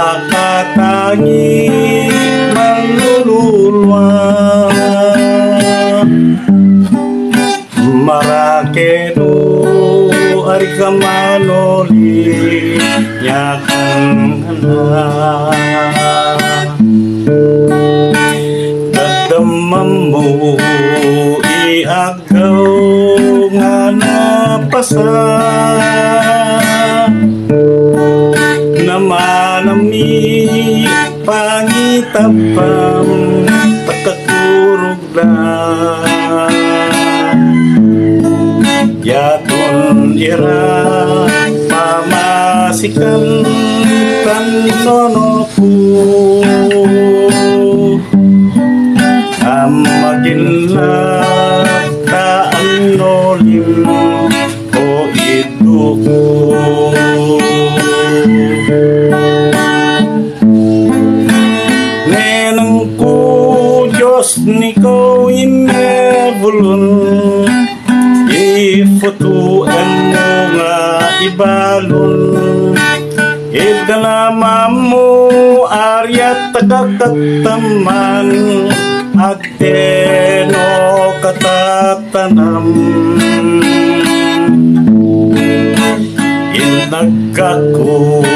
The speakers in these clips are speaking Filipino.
makatangi manlululwa marakeno ari kamanoli nyakan dadamam mo iagaw nga napasa namanami pangitapam pagkakurog na yaton ira pamasikan tanono po amaginlat taan nolim o iduko nenang ko Diyos nikaw inebulun ifutuan mo nga ibalon idalama mo aryat tagakataman at teno katatanam inagkaku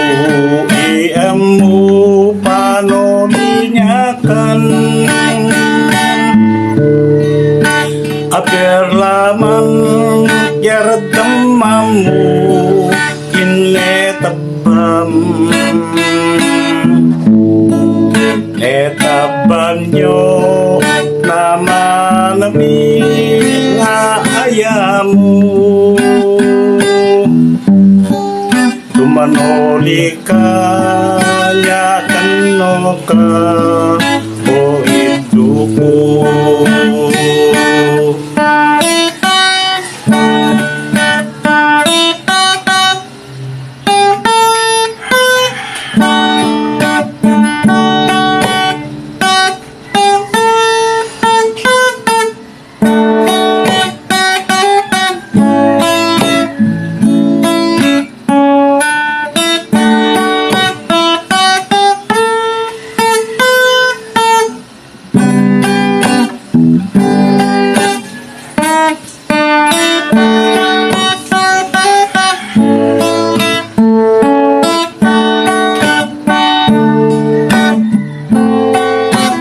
iyam mo panolinyakan aper lamang yaradam mamu inetabam netabam nyo namanami nga ayamu tumanoli ka nyakan no ka o iduko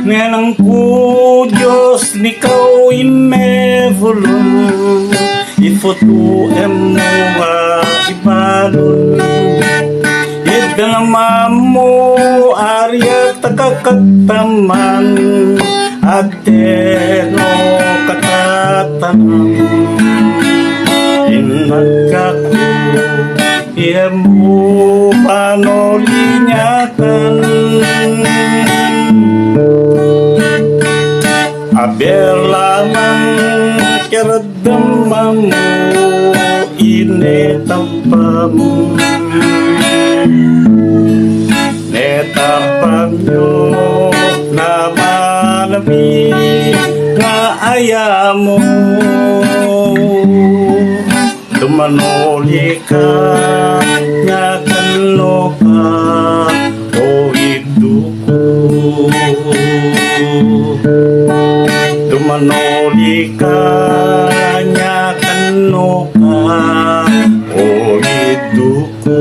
nenang ku Diyos nikaw imevulun ifotu emo nga ibalon idalama mo arya takakataman at teno katatanam inagkaku emo panolinyakan aber lamang karadamam mo inetapam netapam nyo namanami nga ayamo tumanoli ka nyakano ka o iduko tumanoli ka nyakan no ka o iduko